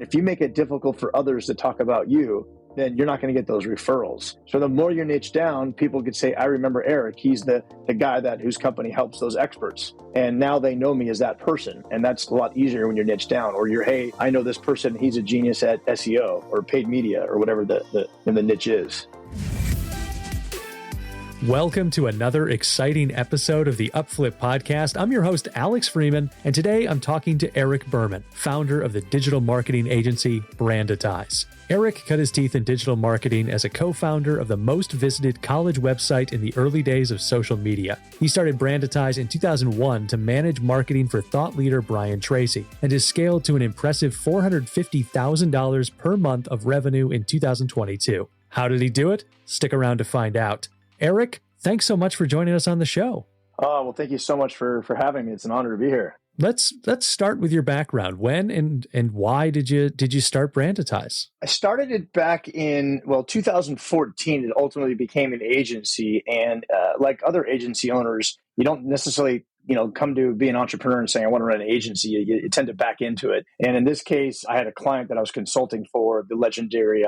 If you make it difficult for others to talk about you, then you're not going to get those referrals. So the more you're niche down, people could say, I remember Eric. He's the guy whose company helps those experts. And now they know me as that person. And that's a lot easier when you're niche down, or hey, I know this person. He's a genius at SEO or paid media or whatever the niche is. Welcome to another exciting episode of the UpFlip podcast. I'm your host, Alex Freeman, and today I'm talking to Eric Berman, founder of the digital marketing agency Brandetize. Eric cut his teeth in digital marketing as a co-founder of the most visited college website in the early days of social media. He started Brandetize in 2001 to manage marketing for thought leader Brian Tracy, and has scaled to an impressive $450,000 per month of revenue in 2022. How did he do it? Stick around to find out. Eric, thanks so much for joining us on the show. Oh, well, thank you so much for having me. It's an honor to be here. Let's start with your background. When and why did you start Brandetize? I started it back in 2014. It ultimately became an agency, and like other agency owners, you don't necessarily come to be an entrepreneur and saying, I want to run an agency. You tend to back into it. And in this case, I had a client that I was consulting for, the legendary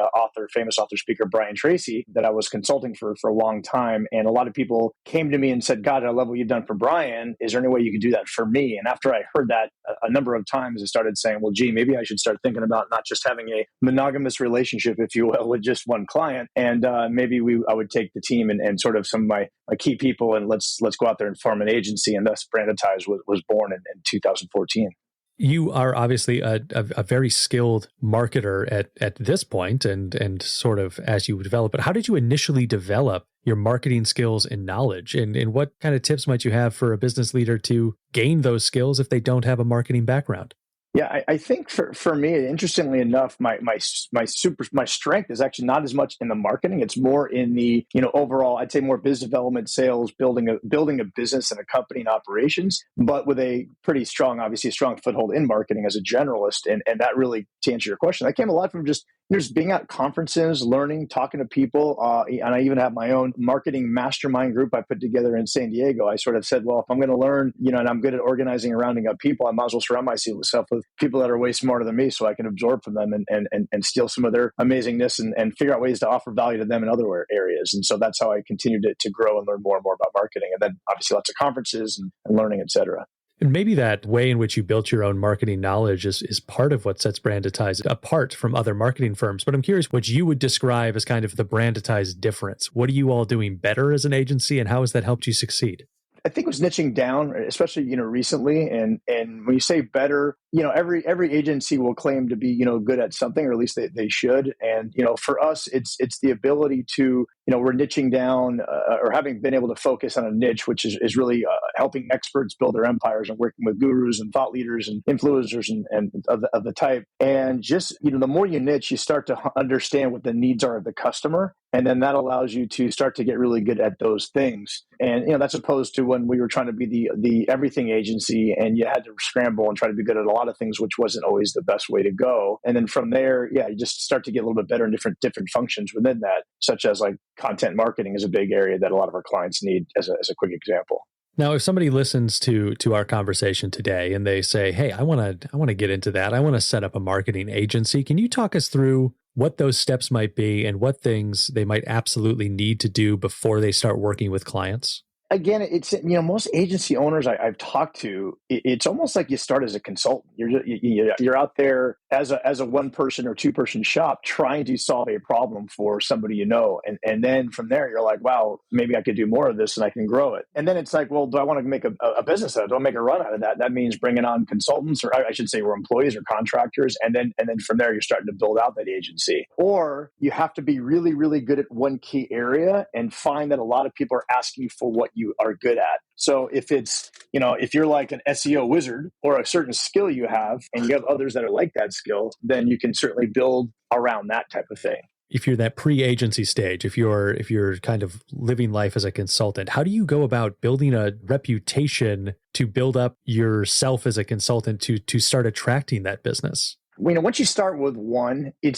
famous author, speaker, Brian Tracy, that I was consulting for a long time. And a lot of people came to me and said, God, I love what you've done for Brian. Is there any way you could do that for me? And after I heard that a number of times, I started saying, well, gee, maybe I should start thinking about not just having a monogamous relationship, if you will, with just one client. And maybe I would take the team and sort of some of my key people, and let's go out there and form an agency. And thus Brandetize was born in 2014. You are obviously a very skilled marketer at this point, and sort of as you develop it. How did you initially develop your marketing skills and knowledge? And what kind of tips might you have for a business leader to gain those skills if they don't have a marketing background? Yeah, I think for me, interestingly enough, my strength is actually not as much in the marketing. It's more in the overall, I'd say more business development, sales, building a business and a company and operations, but with a pretty strong, obviously a strong foothold in marketing as a generalist. And that really, to answer your question, that came a lot from just being at conferences, learning, talking to people, and I even have my own marketing mastermind group I put together in San Diego. I sort of said, well, if I'm going to learn, and I'm good at organizing and rounding up people, I might as well surround myself with people that are way smarter than me, so I can absorb from them and steal some of their amazingness and figure out ways to offer value to them in other areas. And so that's how I continued to grow and learn more and more about marketing. And then obviously lots of conferences and learning, et cetera. And maybe that way in which you built your own marketing knowledge is part of what sets Brandetize apart from other marketing firms. But I'm curious what you would describe as kind of the Brandetize difference. What are you all doing better as an agency, and how has that helped you succeed? I think it was niching down, especially, recently. And when you say better, every agency will claim to be, good at something, or at least they should. And, for us, it's the ability to, we're niching down or having been able to focus on a niche, which is really helping experts build their empires and working with gurus and thought leaders and influencers and of the type. And just, the more you niche, you start to understand what the needs are of the customer. And then that allows you to start to get really good at those things. And, that's opposed to when we were trying to be the everything agency and you had to scramble and try to be good at a lot of things, which wasn't always the best way to go. And then from there, you just start to get a little bit better in different functions within that, such as like content marketing is a big area that a lot of our clients need as a quick example. Now, if somebody listens to our conversation today and they say, hey, I want to get into that. I want to set up a marketing agency. Can you talk us through what those steps might be and what things they might absolutely need to do before they start working with clients? Again, it's, most agency owners I've talked to, it's almost like you start as a consultant. You're out there as a one person or two person shop trying to solve a problem for somebody, and then from there you're like, wow, maybe I could do more of this and I can grow it. And then it's like, well, do I want to make a business out of it? Do I make a run out of that? That means bringing on consultants, or I should say, we're employees or contractors, and then from there you're starting to build out that agency. Or you have to be really, really good at one key area and find that a lot of people are asking for what you are good at. So if it's, if you're like an SEO wizard or a certain skill you have, and you have others that are like that skill, then you can certainly build around that type of thing. If you're that pre-agency stage, if you're kind of living life as a consultant, how do you go about building a reputation to build up yourself as a consultant to start attracting that business? Once you start with one, it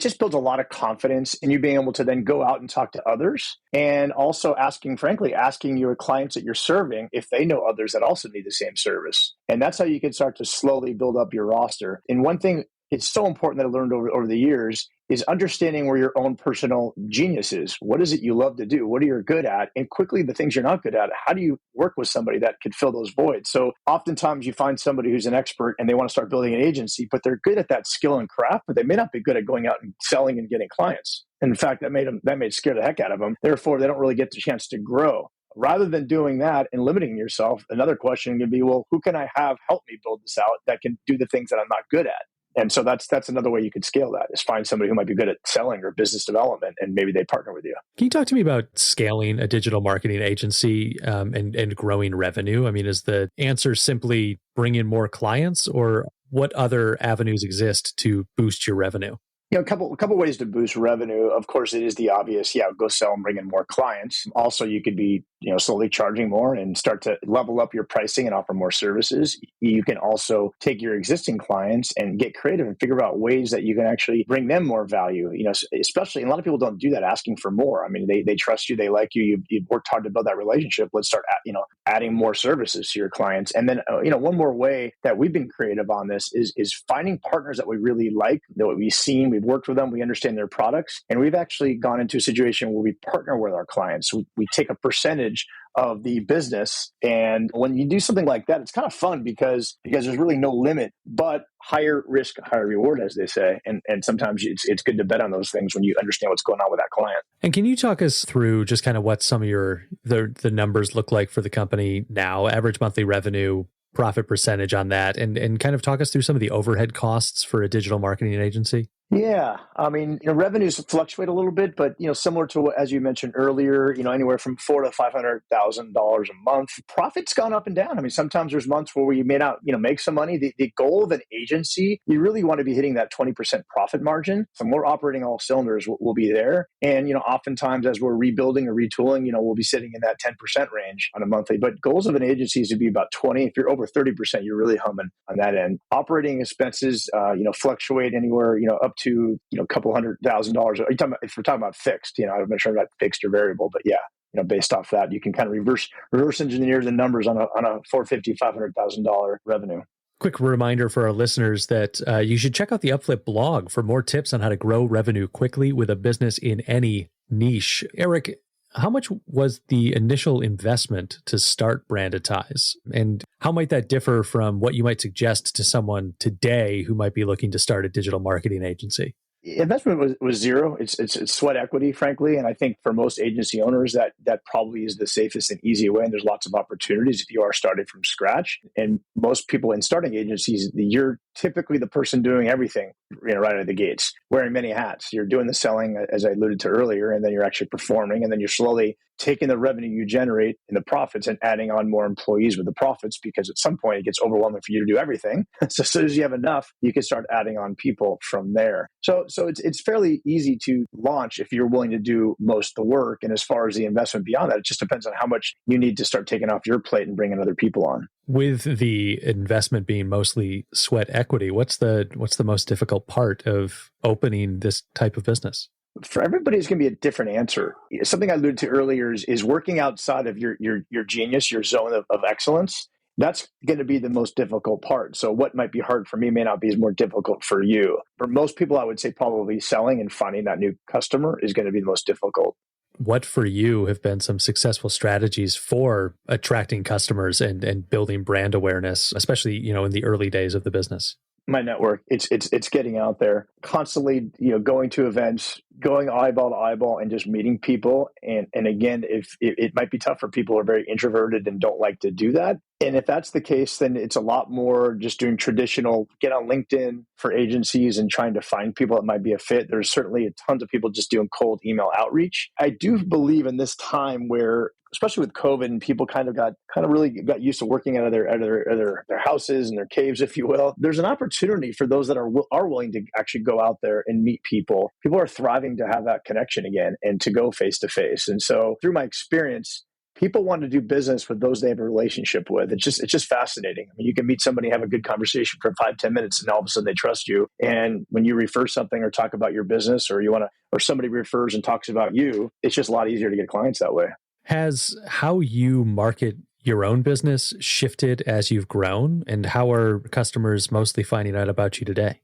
just builds a lot of confidence in you being able to then go out and talk to others, and also asking your clients that you're serving if they know others that also need the same service. And that's how you can start to slowly build up your roster. And one thing it's so important that I learned over the years is understanding where your own personal genius is. What is it you love to do? What are you good at? And quickly, the things you're not good at, how do you work with somebody that could fill those voids? So oftentimes you find somebody who's an expert and they want to start building an agency, but they're good at that skill and craft, but they may not be good at going out and selling and getting clients. In fact, that made scare the heck out of them. Therefore, they don't really get the chance to grow. Rather than doing that and limiting yourself, another question can be, well, who can I have help me build this out that can do the things that I'm not good at? And so that's another way you could scale that, is find somebody who might be good at selling or business development, and maybe they partner with you. Can you talk to me about scaling a digital marketing agency and growing revenue? I mean, is the answer simply bring in more clients, or what other avenues exist to boost your revenue? A couple ways to boost revenue. Of course, it is the obvious. Yeah, go sell and bring in more clients. Also, you could be slowly charging more and start to level up your pricing and offer more services. You can also take your existing clients and get creative and figure out ways that you can actually bring them more value. Especially, and a lot of people don't do that, asking for more. I mean, they trust you, they like you. You've worked hard to build that relationship. Let's start, adding more services to your clients. And then, one more way that we've been creative on this is finding partners that we really like, that we've seen, we've worked with them, we understand their products, and we've actually gone into a situation where we partner with our clients. We take a percentage of the business, and when you do something like that, it's kind of fun because there's really no limit, but higher risk, higher reward, as they say. And sometimes it's good to bet on those things when you understand what's going on with that client. And can you talk us through just kind of what some of the numbers look like for the company now, average monthly revenue, profit percentage on that, and kind of talk us through some of the overhead costs for a digital marketing agency? Yeah. I mean, revenues fluctuate a little bit, but, similar to, as you mentioned earlier, anywhere from $400,000 to $500,000 a month. Profit's gone up and down. I mean, sometimes there's months where we may not, make some money. The goal of an agency, you really want to be hitting that 20% profit margin. So we're operating all cylinders, we'll be there. And, oftentimes as we're rebuilding or retooling, we'll be sitting in that 10% range on a monthly. But goals of an agency is to be about 20. If you're over 30%, you're really humming on that end. Operating expenses, fluctuate anywhere, up to a couple $100,000. If we're talking about fixed, I'm not sure about fixed or variable, but yeah, based off that, you can kind of reverse engineer the numbers on a $450,000, $500,000 revenue. Quick reminder for our listeners that you should check out the UpFlip blog for more tips on how to grow revenue quickly with a business in any niche. Eric, how much was the initial investment to start Brandetize? And how might that differ from what you might suggest to someone today who might be looking to start a digital marketing agency? Investment was zero. It's sweat equity, frankly. And I think for most agency owners, that probably is the safest and easy way. And there's lots of opportunities if you are starting from scratch. And most people in starting agencies, you're typically the person doing everything, right out of the gates, wearing many hats. You're doing the selling, as I alluded to earlier, and then you're actually performing. And then you're slowly taking the revenue you generate and the profits and adding on more employees with the profits, because at some point it gets overwhelming for you to do everything. So as soon as you have enough, you can start adding on people from there. So it's fairly easy to launch if you're willing to do most of the work. And as far as the investment beyond that, it just depends on how much you need to start taking off your plate and bringing other people on. With the investment being mostly sweat equity, what's the most difficult part of opening this type of business? For everybody, it's going to be a different answer. Something I alluded to earlier is working outside of your genius, your zone of excellence. That's going to be the most difficult part. So what might be hard for me may not be as more difficult for you. For most people, I would say probably selling and finding that new customer is going to be the most difficult. What for you have been some successful strategies for attracting customers and building brand awareness, especially, in the early days of the business? My network, it's getting out there constantly, going to events, going eyeball to eyeball and just meeting people. And again, if it might be tough for people who are very introverted and don't like to do that. And if that's the case, then it's a lot more just doing traditional, get on LinkedIn for agencies and trying to find people that might be a fit. There's certainly tons of people just doing cold email outreach. I do believe in this time where, especially with COVID, and people kind of really got used to working out of their houses and their caves, if you will. There's an opportunity for those that are willing to actually go out there and meet people. People are thriving to have that connection again and to go face to face. And so through my experience, people want to do business with those they have a relationship with. It's just fascinating. I mean, you can meet somebody, have a good conversation for 5-10 minutes, and all of a sudden they trust you. And when you refer something or talk about your business, or somebody refers and talks about you, it's just a lot easier to get clients that way. Has how you market your own business shifted as you've grown? And how are customers mostly finding out about you today?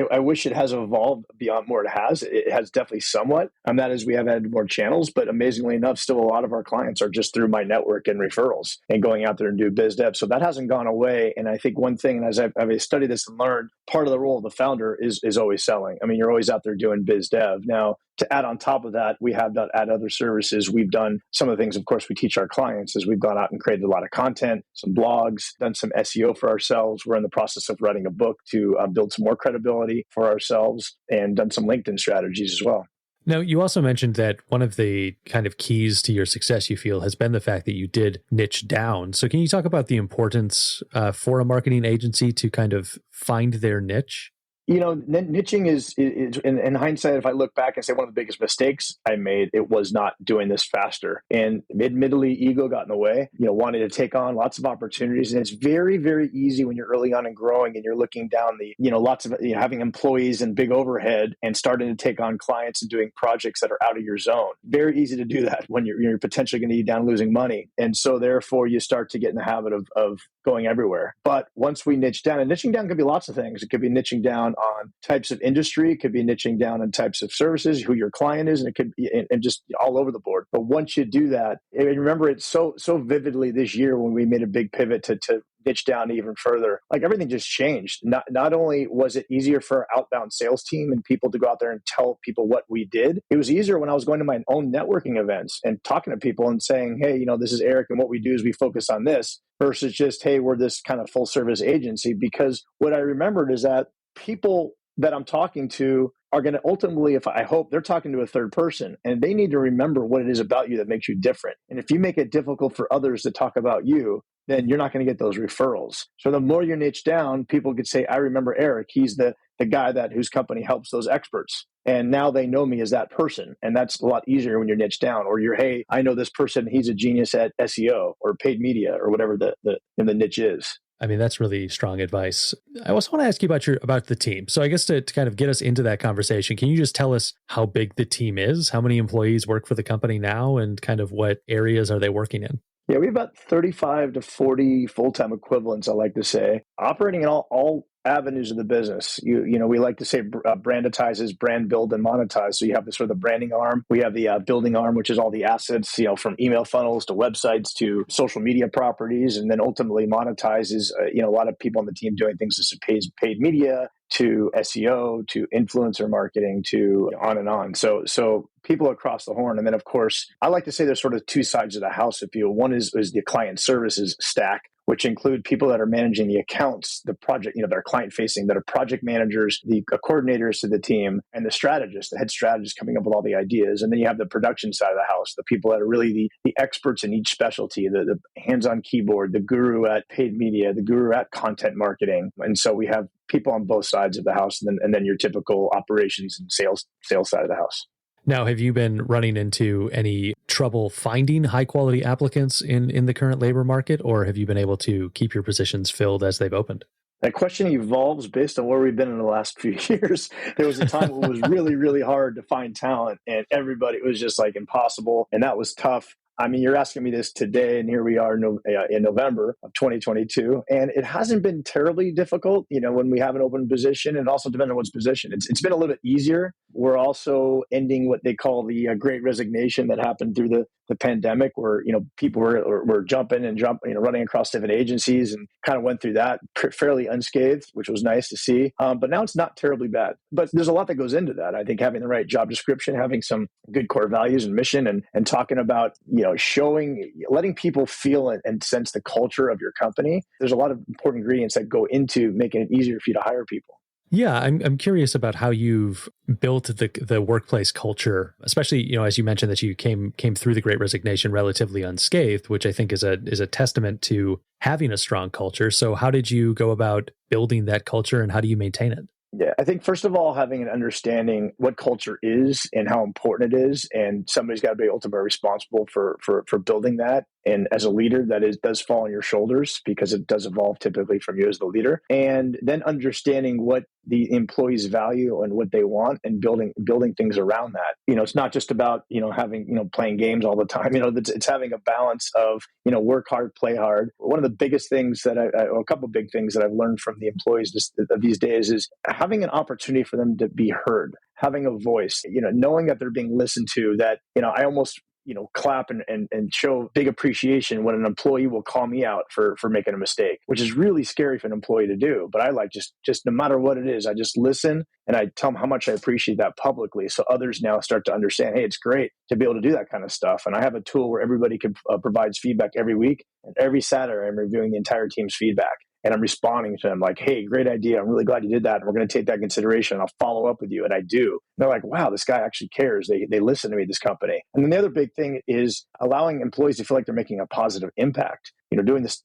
I wish it has evolved beyond more it has. It has definitely somewhat. That is, we have added more channels, but amazingly enough, still a lot of our clients are just through my network and referrals and going out there and do biz dev. So that hasn't gone away. And I think one thing, and as I've studied this and learned, part of the role of the founder is always selling. I mean, you're always out there doing biz dev. Now, to add on top of that, we have add other services. We've done some of the things, of course, we teach our clients is we've gone out and created a lot of content, some blogs, done some SEO for ourselves. We're in the process of writing a book to build some more credibility for ourselves, and done some LinkedIn strategies as well. Now, you also mentioned that one of the kind of keys to your success, you feel, has been the fact that you did niche down. So can you talk about the importance for a marketing agency to kind of find their niche? Niching is in hindsight, if I look back and say one of the biggest mistakes I made, it was not doing this faster. And admittedly, ego got in the way, wanting to take on lots of opportunities. And it's very, very easy when you're early on and growing and you're looking down lots of, having employees and big overhead and starting to take on clients and doing projects that are out of your zone. Very easy to do that when you're potentially going to be down losing money. And so therefore you start to get in the habit of going everywhere. But once we niche down, and niching down could be lots of things. It could be niching down on types of industry, it could be niching down on types of services, who your client is, and it could be and just all over the board. But once you do that, and remember it so vividly this year when we made a big pivot to niche down even further, like everything just changed. Not only was it easier for our outbound sales team and people to go out there and tell people what we did, it was easier when I was going to my own networking events and talking to people and saying, hey, this is Eric, and what we do is we focus on this, versus just, hey, we're this kind of full service agency. Because what I remembered is that people that I'm talking to are going to ultimately, I hope, they're talking to a third person, and they need to remember what it is about you that makes you different. And if you make it difficult for others to talk about you, then you're not going to get those referrals. So the more you niche down, people could say, I remember Eric, he's the guy whose company helps those experts. And now they know me as that person. And that's a lot easier when you're niche down, or you're, hey, I know this person, he's a genius at SEO or paid media or whatever the niche is. I mean, that's really strong advice. I also want to ask you about the team. So I guess to kind of get us into that conversation, can you just tell us how big the team is? How many employees work for the company now, and kind of what areas are they working in? Yeah, we have about 35 to 40 full-time equivalents, I like to say, operating in all avenues of the business. We like to say Brandetize is brand, build, and monetize. So you have the sort of the branding arm. We have the building arm, which is all the assets, from email funnels to websites to social media properties. And then ultimately monetize is, a lot of people on the team doing things as paid media, to SEO, to influencer marketing, to on and on. So people across the horn. And then, of course, I like to say there's sort of two sides of the house, if you will. One is the client services stack, which include people that are managing the accounts, the project, that are client facing, that are project managers, the coordinators to the team, and the strategists, the head strategists coming up with all the ideas. And then you have the production side of the house, the people that are really the experts in each specialty, the hands-on keyboard, the guru at paid media, the guru at content marketing. And so we have people on both sides of the house, and then your typical operations and sales side of the house. Now, have you been running into any trouble finding high quality applicants in the current labor market, or have you been able to keep your positions filled as they've opened? That question evolves based on where we've been in the last few years. There was a time when it was really, really hard to find talent, and it was just like impossible. And that was tough. I mean, you're asking me this today, and here we are in November of 2022, and it hasn't been terribly difficult, when we have an open position, and also depending on what's position. It's been a little bit easier. We're also ending what they call the great resignation that happened through the pandemic, where, people were jumping, running across different agencies, and kind of went through that fairly unscathed, which was nice to see. But now it's not terribly bad. But there's a lot that goes into that. I think having the right job description, having some good core values and mission, and talking about, letting people feel and sense the culture of your company. There's a lot of important ingredients that go into making it easier for you to hire people. Yeah, I'm curious about how you've built the workplace culture, especially, as you mentioned that you came through the Great Resignation relatively unscathed, which I think is a testament to having a strong culture. So how did you go about building that culture, and how do you maintain it? Yeah, I think first of all, having an understanding what culture is and how important it is, and somebody's got to be ultimately responsible for building that. And as a leader, does fall on your shoulders because it does evolve typically from you as the leader. And then understanding what the employees value and what they want, and building things around that. It's not just about, having, playing games all the time. It's having a balance of, work hard, play hard. One of the biggest things a couple of big things that I've learned from the employees these days is having an opportunity for them to be heard, having a voice, knowing that they're being listened to, that, I almost clap and show big appreciation when an employee will call me out for making a mistake, which is really scary for an employee to do. But I like just no matter what it is, I just listen and I tell them how much I appreciate that publicly. So others now start to understand, hey, it's great to be able to do that kind of stuff. And I have a tool where everybody provides feedback every week, and every Saturday I'm reviewing the entire team's feedback. And I'm responding to them like, hey, great idea. I'm really glad you did that. And we're going to take that into consideration. I'll follow up with you. And I do. And they're like, wow, this guy actually cares. They listen to me, this company. And then the other big thing is allowing employees to feel like they're making a positive impact.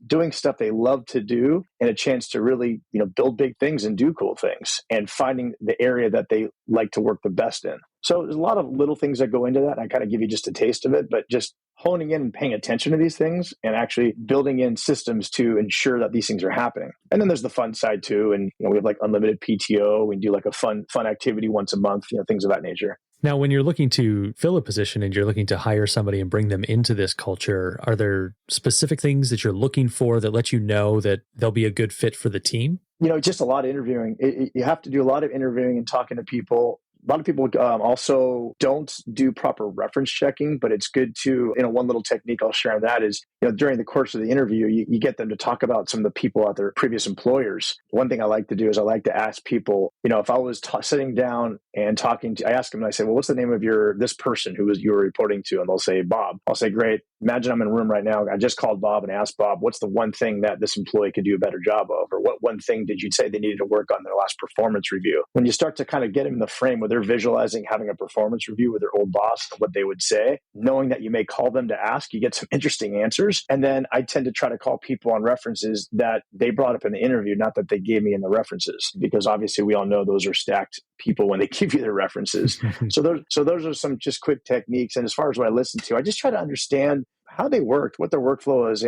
Doing stuff they love to do, and a chance to really, build big things and do cool things, and finding the area that they like to work the best in. So there's a lot of little things that go into that. And I kind of give you just a taste of it, but just honing in and paying attention to these things, and actually building in systems to ensure that these things are happening. And then there's the fun side too. And, we have like unlimited PTO. We do like a fun activity once a month, things of that nature. Now, when you're looking to fill a position and you're looking to hire somebody and bring them into this culture, are there specific things that you're looking for that let you know that they'll be a good fit for the team? Just a lot of interviewing. You have to do a lot of interviewing and talking to people. A lot of people also don't do proper reference checking, but it's good to, one little technique I'll share on that is, during the course of the interview, you get them to talk about some of the people at their previous employers. One thing I like to do is I like to ask people, if I was sitting down and I ask them and I say, well, what's the name of this person you were reporting to? And they'll say, Bob. I'll say, great. Imagine I'm in a room right now. I just called Bob and asked Bob, what's the one thing that this employee could do a better job of? Or what one thing did you say they needed to work on in their last performance review? When you start to kind of get them in the frame where they're visualizing having a performance review with their old boss, what they would say, knowing that you may call them to ask, you get some interesting answers. And then I tend to try to call people on references that they brought up in the interview, not that they gave me in the references, because obviously we all know those are stacked people when they give you their references. So those are some just quick techniques. And as far as what I listen to, I just try to understand how they worked, what their workflow is,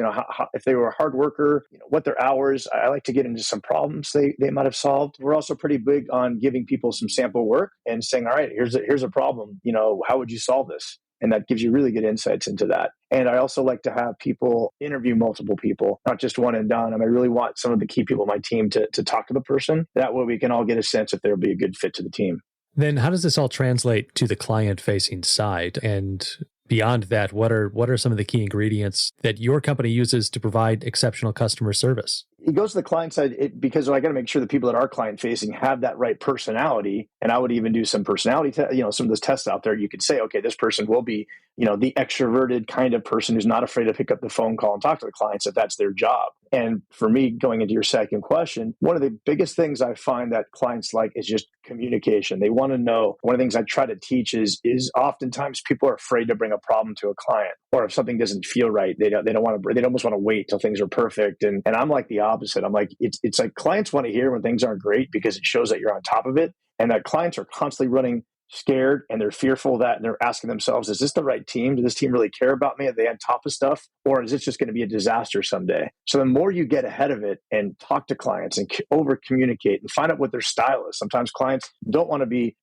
if they were a hard worker, what their hours. I like to get into some problems they might have solved. We're also pretty big on giving people some sample work and saying, all right, here's a problem. How would you solve this? And that gives you really good insights into that. And I also like to have people interview multiple people, not just one and done. I really want some of the key people on my team to talk to the person. That way we can all get a sense if they'll be a good fit to the team. Then how does this all translate to the client-facing side? And beyond that, what are some of the key ingredients that your company uses to provide exceptional customer service? It goes to the client side because I got to make sure the people that are client facing have that right personality. And I would even do some personality, some of those tests out there. You could say, okay, this person will be, the extroverted kind of person who's not afraid to pick up the phone call and talk to the clients if that's their job. And for me, going into your second question, one of the biggest things I find that clients like is just communication. They want to know. One of the things I try to teach is oftentimes people are afraid to bring a problem to a client, or if something doesn't feel right, they almost want to wait till things are perfect. And I'm like the opposite. I'm like, it's like clients want to hear when things aren't great because it shows that you're on top of it, and that clients are constantly running scared and they're fearful that they're asking themselves, is this the right team? Does this team really care about me? Are they on top of stuff? Or is this just going to be a disaster someday? So the more you get ahead of it and talk to clients and over communicate and find out what their style is. Sometimes clients don't want to be,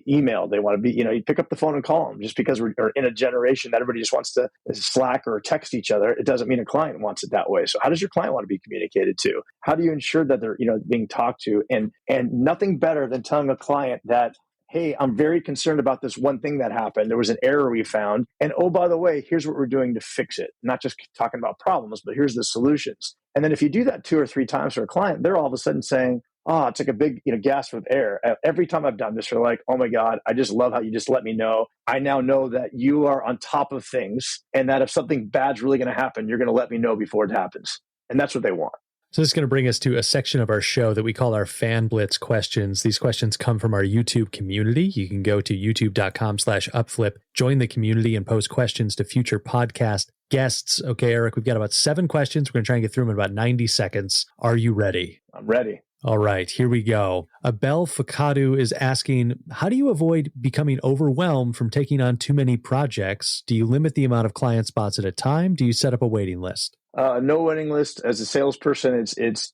emailed. They want to be, you pick up the phone and call them. Just because we're in a generation that everybody just wants to Slack or text each other, it doesn't mean a client wants it that way. So how does your client want to be communicated to? How do you ensure that they're, being talked to? And nothing better than telling a client that, hey, I'm very concerned about this one thing that happened. There was an error we found. And oh, by the way, here's what we're doing to fix it. Not just talking about problems, but here's the solutions. And then if you do that 2 or 3 times for a client, they're all of a sudden saying, oh, it's like a big, gasp of air. Every time I've done this, they're like, oh my God, I just love how you just let me know. I now know that you are on top of things, and that if something bad's really going to happen, you're going to let me know before it happens. And that's what they want. So this is going to bring us to a section of our show that we call our Fan Blitz questions. These questions come from our YouTube community. You can go to youtube.com/UpFlip, join the community, and post questions to future podcast guests. Okay, Eric, we've got about 7 questions. We're going to try and get through them in about 90 seconds. Are you ready? I'm ready. All right, here we go. Abel Fakadu is asking, how do you avoid becoming overwhelmed from taking on too many projects? Do you limit the amount of client spots at a time? Do you set up a waiting list? No waiting list. As a salesperson, it's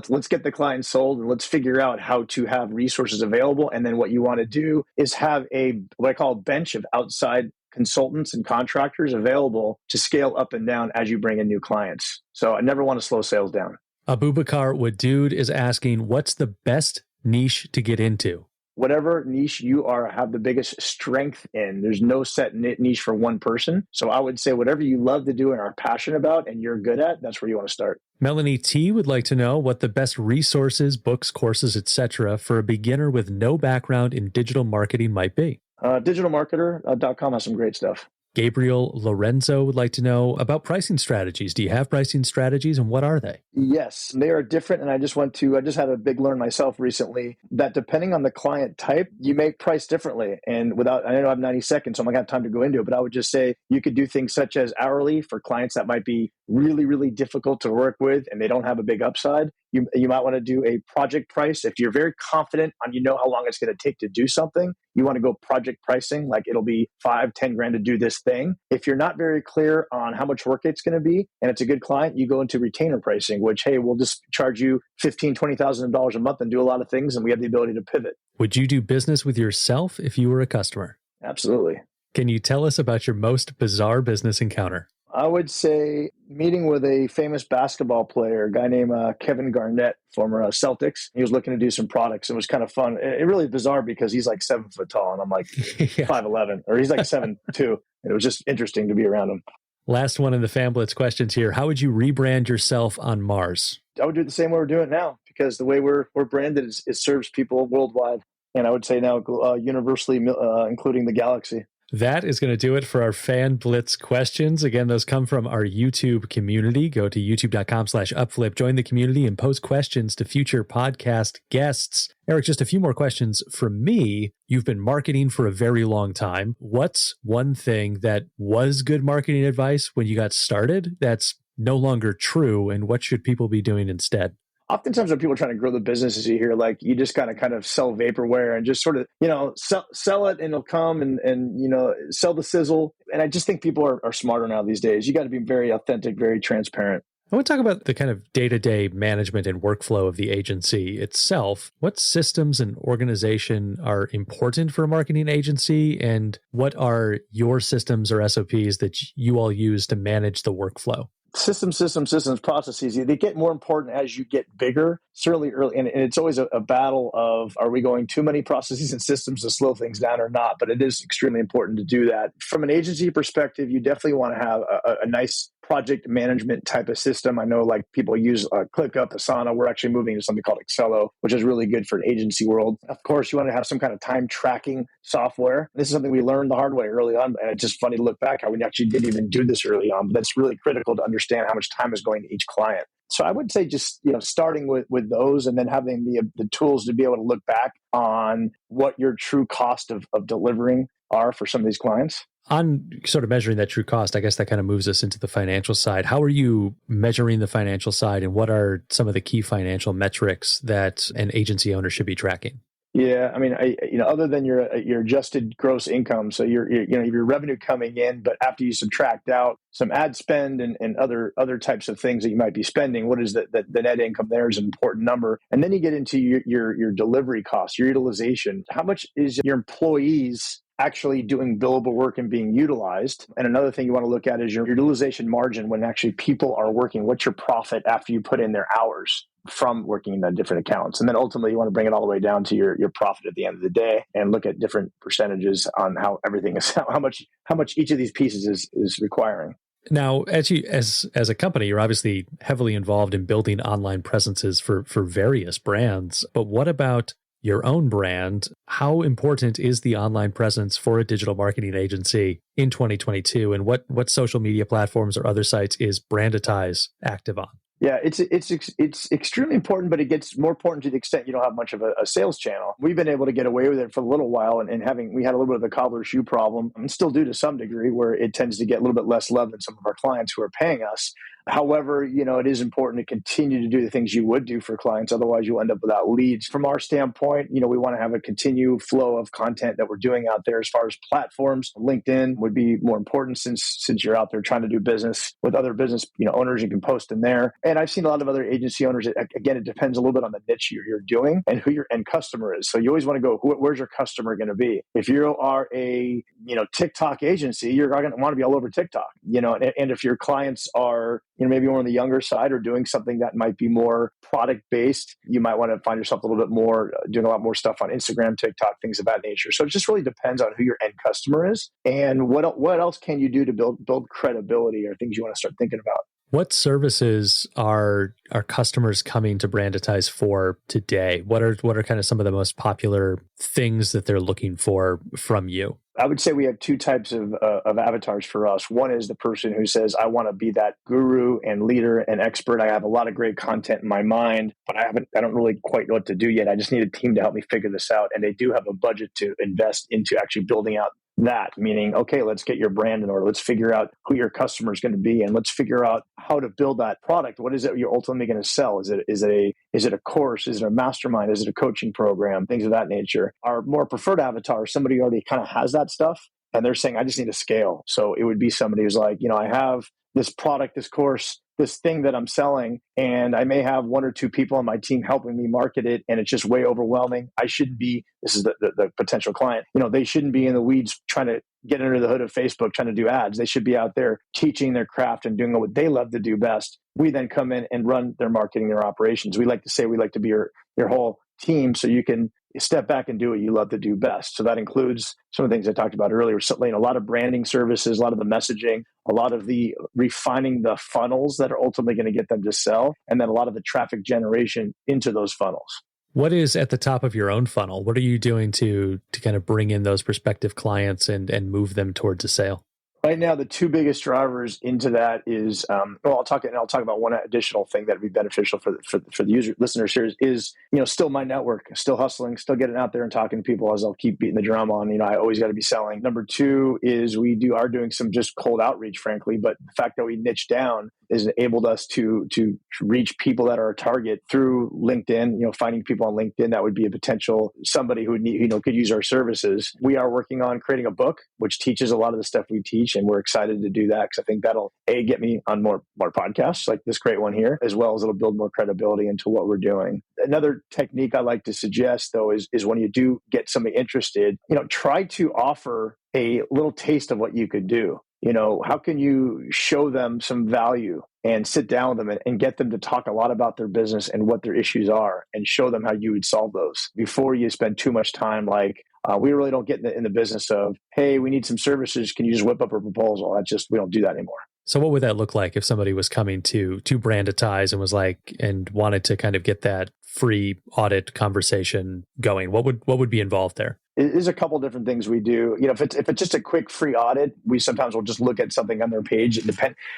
let's get the client sold and let's figure out how to have resources available. And then what you want to do is have what I call a bench of outside consultants and contractors available to scale up and down as you bring in new clients. So I never want to slow sales down. Abubakar Wadood is asking, what's the best niche to get into? Whatever niche you have the biggest strength in. There's no set niche for one person. So I would say whatever you love to do and are passionate about and you're good at, that's where you want to start. Melanie T would like to know what the best resources, books, courses, etc. for a beginner with no background in digital marketing might be. Digitalmarketer.com has some great stuff. Gabriel Lorenzo would like to know about pricing strategies. Do you have pricing strategies and what are they? Yes, they are different. And I just had a big learn myself recently that depending on the client type, you may price differently. And I know I have 90 seconds, so I'm not going to have time to go into it, but I would just say you could do things such as hourly for clients that might be really, really difficult to work with and they don't have a big upside. You might want to do a project price. If you're very confident on how long it's going to take to do something, you want to go project pricing, like it'll be $5-10 grand to do this thing. If you're not very clear on how much work it's going to be and it's a good client, you go into retainer pricing, which, hey, we'll just charge you $15,000-$20,000 a month and do a lot of things, and we have the ability to pivot. Would you do business with yourself if you were a customer? Absolutely. Can you tell us about your most bizarre business encounter? I would say meeting with a famous basketball player, a guy named Kevin Garnett, former Celtics. He was looking to do some products. It was kind of fun. It really bizarre because he's like 7 foot tall and I'm like 5'11", or he's like 7'2". It was just interesting to be around him. Last one in the Fan Blitz questions here. How would you rebrand yourself on Mars? I would do it the same way we're doing it now because the way we're branded is it serves people worldwide. And I would say now universally, including the galaxy. That is going to do it for our Fan Blitz questions. Again, those come from our YouTube community. Go to youtube.com/UpFlip, join the community, and post questions to future podcast guests. Eric, just a few more questions from me. You've been marketing for a very long time. What's one thing that was good marketing advice when you got started that's no longer true, and what should people be doing instead? Oftentimes when people are trying to grow the businesses, you hear like you just kind of sell vaporware and just sort of, sell it and it'll come and sell the sizzle. And I just think people are smarter now these days. You got to be very authentic, very transparent. I want to talk about the kind of day-to-day management and workflow of the agency itself. What systems and organization are important for a marketing agency, and what are your systems or SOPs that you all use to manage the workflow? Systems, processes, they get more important as you get bigger, certainly early. And it's always a battle of, are we going too many processes and systems to slow things down or not? But it is extremely important to do that. From an agency perspective, you definitely want to have a nice project management type of system. I know like people use ClickUp, Asana. We're actually moving to something called Excello, which is really good for an agency world. Of course, you want to have some kind of time tracking software. This is something we learned the hard way early on. And it's just funny to look back how we actually didn't even do this early on. But that's really critical to understand how much time is going to each client. So I would say just, starting with those and then having the tools to be able to look back on what your true cost of delivering are for some of these clients. On sort of measuring that true cost, I guess that kind of moves us into the financial side. How are you measuring the financial side, and what are some of the key financial metrics that an agency owner should be tracking? Yeah, I mean, other than your adjusted gross income, so your revenue coming in, but after you subtract out some ad spend and other types of things that you might be spending, what is the net income? There is an important number, and then you get into your delivery costs, your utilization. How much is your employees actually doing billable work and being utilized? And another thing you want to look at is your utilization margin when actually people are working. What's your profit after you put in their hours from working in the different accounts? And then ultimately you want to bring it all the way down to your profit at the end of the day and look at different percentages on how everything is, how much each of these pieces is requiring. Now, as a company, you're obviously heavily involved in building online presences for various brands, but what about your own brand? How important is the online presence for a digital marketing agency in 2022? And what social media platforms or other sites is Brandetize active on? Yeah, it's extremely important, but it gets more important to the extent you don't have much of a sales channel. We've been able to get away with it for a little while, and we had a little bit of the cobbler shoe problem, and still do to some degree, where it tends to get a little bit less love than some of our clients who are paying us. However, it is important to continue to do the things you would do for clients. Otherwise, you'll end up without leads. From our standpoint, we want to have a continued flow of content that we're doing out there. As far as platforms, LinkedIn would be more important since you're out there trying to do business with other business owners. You can post in there. And I've seen a lot of other agency owners. Again, it depends a little bit on the niche you're doing and who your end customer is. So you always want to go, where's your customer going to be? If you are a TikTok agency, you're going to want to be all over TikTok. And if your clients are maybe more on the younger side or doing something that might be more product based, you might want to find yourself a little bit more doing a lot more stuff on Instagram, TikTok, things of that nature. So it just really depends on who your end customer is and what else can you do to build credibility or things you want to start thinking about. What services are customers coming to Brandetize for today? What are kind of some of the most popular things that they're looking for from you? I would say we have two types of avatars for us. One is the person who says, I want to be that guru and leader and expert. I have a lot of great content in my mind, but I don't really quite know what to do yet. I just need a team to help me figure this out. And they do have a budget to invest into actually building out that, meaning, okay, let's get your brand in order. Let's figure out who your customer is going to be, and let's figure out how to build that product. What is it you're ultimately going to sell? Is it a course? Is it a mastermind? Is it a coaching program? Things of that nature. Our more preferred avatar is somebody who already kind of has that stuff, and they're saying, I just need to scale. So it would be somebody who's like, I have this product, this course, this thing that I'm selling, and I may have one or two people on my team helping me market it, and it's just way overwhelming. I shouldn't be, this is the potential client, they shouldn't be in the weeds trying to get under the hood of Facebook trying to do ads. They should be out there teaching their craft and doing what they love to do best. We then come in and run their marketing, their operations. We like to say we like to be your whole team so you can step back and do what you love to do best. So that includes some of the things I talked about earlier, a lot of branding services, a lot of the messaging, a lot of the refining the funnels that are ultimately going to get them to sell, and then a lot of the traffic generation into those funnels. What is at the top of your own funnel? What are you doing to kind of bring in those prospective clients and move them towards a sale? Right now, the two biggest drivers into that is, I'll talk about one additional thing that would be beneficial for the listeners here is still my network, still hustling, still getting out there and talking to people as I'll keep beating the drum on, I always got to be selling. Number two is we are doing some just cold outreach, frankly, but the fact that we niche down has enabled us to reach people that are a target through LinkedIn, finding people on LinkedIn that would be a potential somebody who would could use our services. We are working on creating a book, which teaches a lot of the stuff we teach. And we're excited to do that because I think that'll get me on more podcasts like this great one here, as well as it'll build more credibility into what we're doing. Another technique I like to suggest though is when you do get somebody interested, try to offer a little taste of what you could do. How can you show them some value and sit down with them and get them to talk a lot about their business and what their issues are and show them how you would solve those before you spend too much time like, we really don't get in the business of, hey, we need some services. Can you just whip up a proposal? We don't do that anymore. So what would that look like if somebody was coming to Brandetize and wanted to kind of get that free audit conversation going? What would be involved there? There's a couple different things we do. If it's just a quick free audit, we sometimes will just look at something on their page.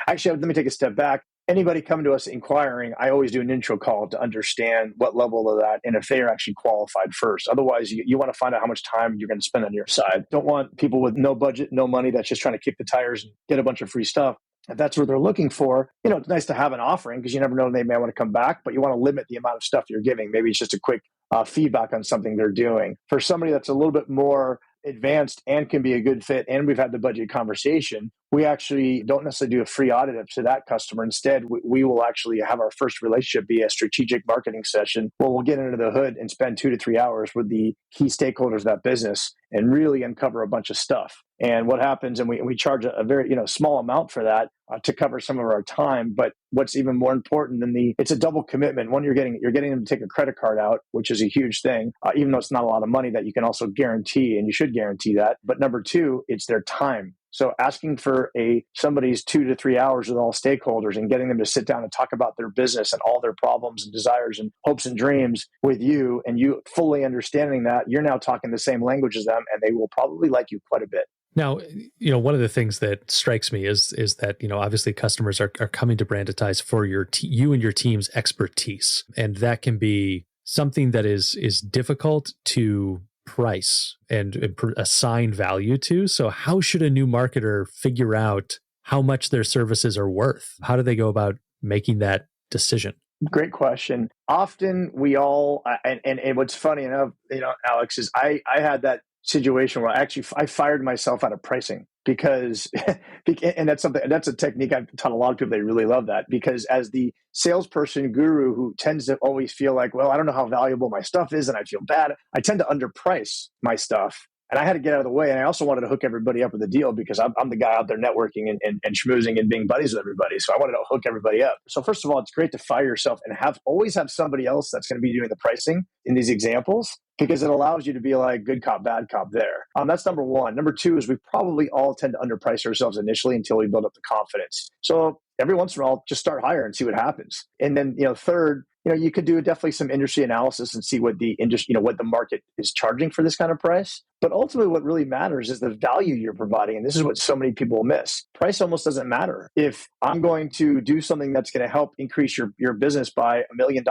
Actually, let me take a step back. Anybody coming to us inquiring, I always do an intro call to understand what level of that and if they are actually qualified first. Otherwise, you want to find out how much time you're going to spend on your side. Don't want people with no budget, no money that's just trying to kick the tires and get a bunch of free stuff. If that's what they're looking for, it's nice to have an offering because you never know, they may want to come back, but you want to limit the amount of stuff you're giving. Maybe it's just a quick feedback on something they're doing. For somebody that's a little bit more advanced and can be a good fit, and we've had the budget conversation, we actually don't necessarily do a free audit to that customer. Instead, we will actually have our first relationship be a strategic marketing session where we'll get into the hood and spend 2 to 3 hours with the key stakeholders of that business and really uncover a bunch of stuff. And what happens, and we charge a very small amount for that to cover some of our time. But what's even more important than it's a double commitment. One, you're getting them to take a credit card out, which is a huge thing, even though it's not a lot of money that you can also guarantee, and you should guarantee that. But number two, it's their time. So asking for somebody's 2 to 3 hours with all stakeholders and getting them to sit down and talk about their business and all their problems and desires and hopes and dreams with you, and you fully understanding that, you're now talking the same language as them, and they will probably like you quite a bit. Now, one of the things that strikes me is that, obviously customers are coming to Brandetize for you and your team's expertise. And that can be something that is difficult to price and assign value to. So how should a new marketer figure out how much their services are worth? How do they go about making that decision? Great question. Often we all, and what's funny enough, Alex, is I had that situation where I fired myself out of pricing because, and that's a technique I've taught a lot of people. They really love that because as the salesperson guru who tends to always feel like, well, I don't know how valuable my stuff is and I feel bad. I tend to underprice my stuff. And I had to get out of the way. And I also wanted to hook everybody up with a deal because I'm the guy out there networking and schmoozing and being buddies with everybody. So I wanted to hook everybody up. So first of all, it's great to fire yourself and always have somebody else that's going to be doing the pricing in these examples because it allows you to be like good cop, bad cop there. That's number one. Number two is we probably all tend to underprice ourselves initially until we build up the confidence. So every once in a while, just start higher and see what happens. And then, third, you could do definitely some industry analysis and see what the industry, what the market is charging for this kind of price. But ultimately, what really matters is the value you're providing. And this is what so many people miss. Price almost doesn't matter. If I'm going to do something that's going to help increase your business by $1 million,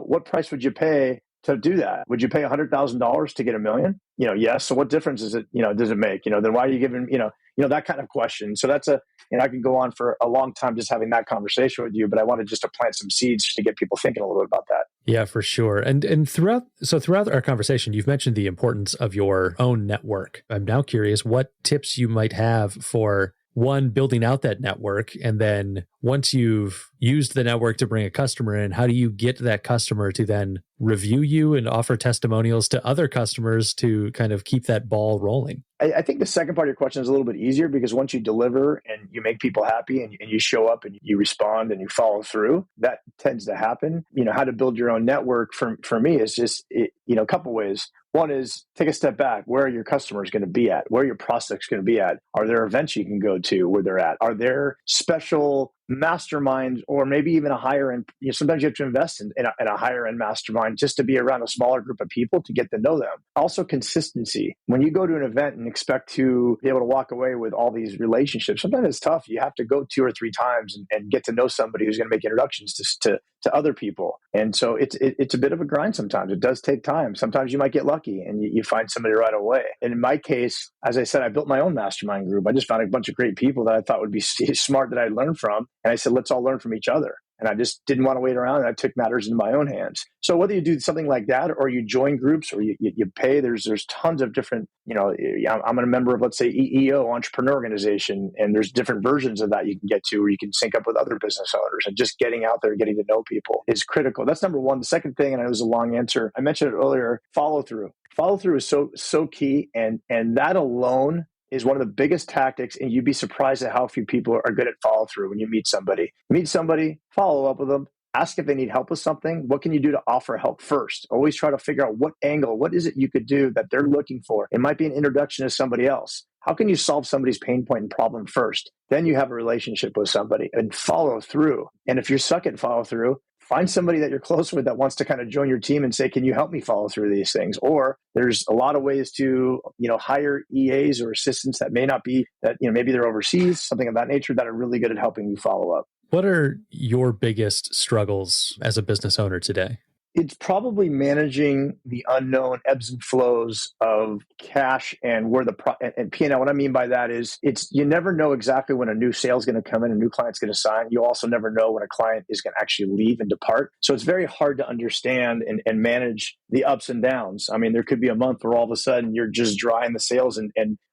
what price would you pay to do that? Would you pay $100,000 to get $1 million? Yes. So what difference does it make? Then why are you giving, that kind of question. So that's I can go on for a long time just having that conversation with you, but I wanted just to plant some seeds to get people thinking a little bit about that. Yeah, for sure. And throughout our conversation, you've mentioned the importance of your own network. I'm now curious what tips you might have for one, building out that network. And then once you've used the network to bring a customer in, how do you get that customer to then review you and offer testimonials to other customers to kind of keep that ball rolling? I think the second part of your question is a little bit easier because once you deliver and you make people happy and you show up and you respond and you follow through, that tends to happen. How to build your own network for me is just, a couple ways. One is take a step back. Where are your customers going to be at? Where are your prospects going to be at? Are there events you can go to where they're at? Are there special masterminds or maybe even a higher end? Sometimes you have to invest in a higher end mastermind just to be around a smaller group of people to get to know them. Also consistency. When you go to an event and expect to be able to walk away with all these relationships, sometimes it's tough. You have to go 2 or 3 times and get to know somebody who's going to make introductions to other people. And so it's a bit of a grind sometimes. It does take time. Sometimes you might get lucky and you find somebody right away. And in my case, as I said, I built my own mastermind group. I just found a bunch of great people that I thought would be smart that I'd learn from. And I said, let's all learn from each other. And I just didn't want to wait around and I took matters into my own hands. So whether you do something like that or you join groups or you pay, there's tons of different, I'm a member of, let's say, EEO, Entrepreneur Organization, and there's different versions of that you can get to where you can sync up with other business owners, and just getting out there and getting to know people is critical. That's number one. The second thing, and it was a long answer, I mentioned it earlier, follow through. Follow through is so key. And that alone is one of the biggest tactics, and you'd be surprised at how few people are good at follow through. When you meet somebody, follow up with them, ask if they need help with something. What can you do to offer help first? Always try to figure out what angle, what is it you could do that they're looking for? It might be an introduction to somebody else. How can you solve somebody's pain point and problem first? Then you have a relationship with somebody, and follow through. And if you're suck at follow through, find somebody that you're close with that wants to kind of join your team and say, can you help me follow through these things? Or there's a lot of ways to, hire EAs or assistants that may not be that, maybe they're overseas, something of that nature, that are really good at helping you follow up. What are your biggest struggles as a business owner today? It's probably managing the unknown ebbs and flows of cash and where and P&L. What I mean by that is you never know exactly when a new sale is going to come in, a new client's going to sign. You also never know when a client is going to actually leave and depart. So it's very hard to understand and manage the ups and downs. I mean, there could be a month where all of a sudden you're just dry in the sales and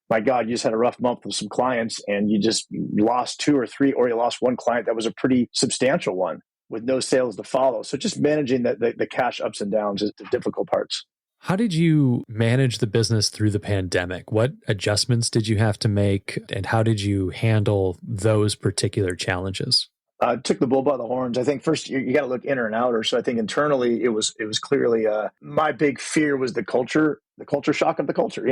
my God, you just had a rough month with some clients and you just lost 2 or 3, or you lost one client that was a pretty substantial one, with no sales to follow. So just managing the cash ups and downs is the difficult parts. How did you manage the business through the pandemic? What adjustments did you have to make, and how did you handle those particular challenges? Took the bull by the horns. I think first you got to look inner and outer. So I think internally it was clearly my big fear was the culture shock of the culture.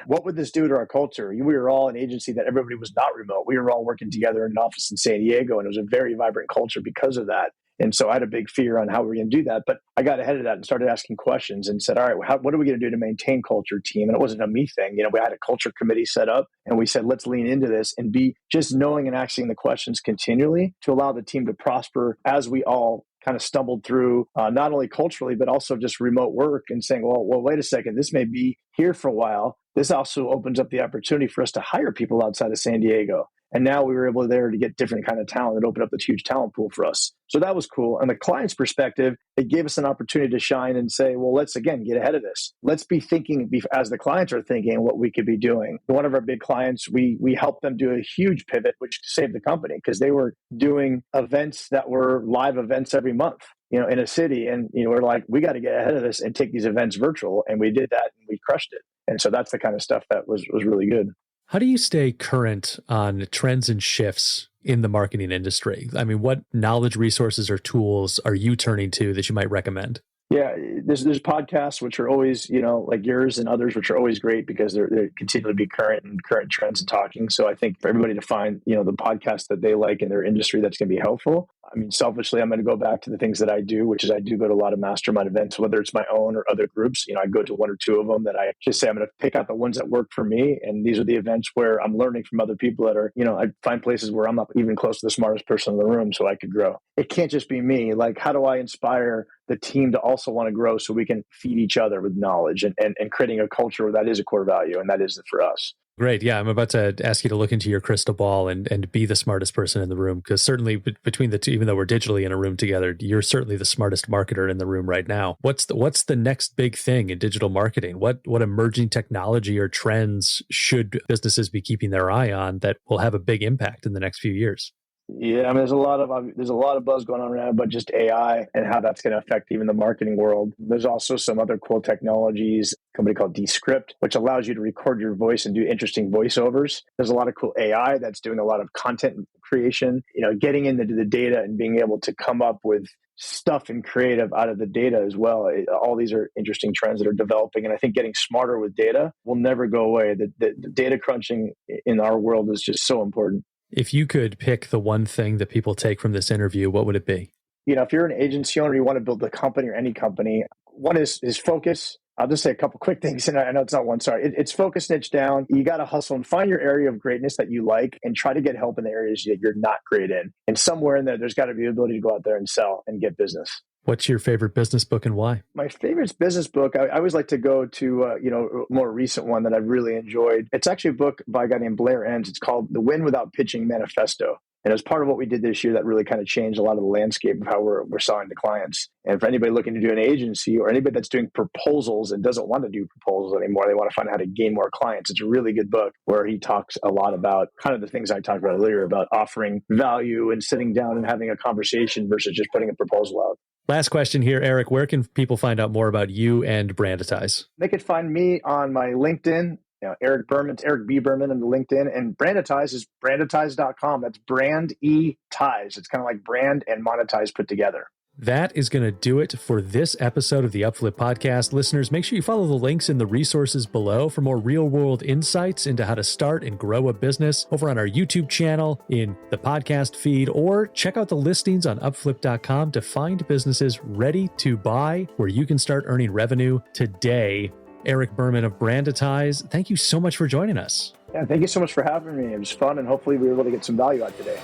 What would this do to our culture? We were all an agency that everybody was not remote. We were all working together in an office in San Diego, and it was a very vibrant culture because of that. And so I had a big fear on how we were going to do that. But I got ahead of that and started asking questions and said, all right, what are we going to do to maintain culture, team? And it wasn't a me thing. We had a culture committee set up and we said, let's lean into this and be just knowing and asking the questions continually to allow the team to prosper as we all kind of stumbled through, not only culturally, but also just remote work, and saying, well, wait a second, this may be here for a while. This also opens up the opportunity for us to hire people outside of San Diego. And now we were able there to get different kind of talent that opened up this huge talent pool for us. So that was cool. And the client's perspective, it gave us an opportunity to shine and say, well, let's again get ahead of this. Let's be thinking as the clients are thinking what we could be doing. One of our big clients, we helped them do a huge pivot, which saved the company because they were doing events that were live events every month, in a city. And, we're like, we got to get ahead of this and take these events virtual. And we did that and we crushed it. And so that's the kind of stuff that was really good. How do you stay current on trends and shifts in the marketing industry? I mean, what knowledge resources or tools are you turning to that you might recommend? Yeah, there's podcasts which are always, like yours and others, which are always great because they continue to be current trends and talking. So I think for everybody to find, the podcast that they like in their industry, that's going to be helpful. I mean, selfishly, I'm going to go back to the things that I do, which is I do go to a lot of mastermind events, whether it's my own or other groups. I go to one or two of them that I just say I'm going to pick out the ones that work for me. And these are the events where I'm learning from other people that are, I find places where I'm not even close to the smartest person in the room so I could grow. It can't just be me. Like, how do I inspire the team to also want to grow so we can feed each other with knowledge and creating a culture where that is a core value, and that is it for us. Great. Yeah, I'm about to ask you to look into your crystal ball and be the smartest person in the room, because certainly between the two, even though we're digitally in a room together, you're certainly the smartest marketer in the room right now. What's the next big thing in digital marketing? What emerging technology or trends should businesses be keeping their eye on that will have a big impact in the next few years? Yeah, I mean, there's a lot of buzz going on right now about just AI and how that's going to affect even the marketing world. There's also some other cool technologies, a company called Descript, which allows you to record your voice and do interesting voiceovers. There's a lot of cool AI that's doing a lot of content creation, getting into the data and being able to come up with stuff and creative out of the data as well. All these are interesting trends that are developing. And I think getting smarter with data will never go away. The data crunching in our world is just so important. If you could pick the one thing that people take from this interview, what would it be? If you're an agency owner, you want to build a company or any company, one is focus. I'll just say a couple quick things, and I know it's not one. Sorry. It's focus, niche down. You got to hustle and find your area of greatness that you like and try to get help in the areas that you're not great in. And somewhere in there's got to be the ability to go out there and sell and get business. What's your favorite business book and why? My favorite business book, I always like to go to, a more recent one that I've really enjoyed. It's actually a book by a guy named Blair Enns. It's called The Win Without Pitching Manifesto. And it was part of what we did this year that really kind of changed a lot of the landscape of how we're selling to clients. And for anybody looking to do an agency or anybody that's doing proposals and doesn't want to do proposals anymore, they want to find out how to gain more clients. It's a really good book where he talks a lot about kind of the things I talked about earlier about offering value and sitting down and having a conversation versus just putting a proposal out. Last question here, Eric. Where can people find out more about you and Brandetize? They could find me on my LinkedIn. Eric Berman, it's Eric B. Berman on the LinkedIn, and Brandetize is brandetize.com. That's brand ties. It's kind of like brand and monetize put together. That is going to do it for this episode of the UpFlip podcast. Listeners, make sure you follow the links in the resources below for more real-world insights into how to start and grow a business over on our YouTube channel, in the podcast feed, or check out the listings on UpFlip.com to find businesses ready to buy where you can start earning revenue today. Eric Berman of Brandetize, thank you so much for joining us. Yeah, thank you so much for having me. It was fun, and hopefully we were able to get some value out today.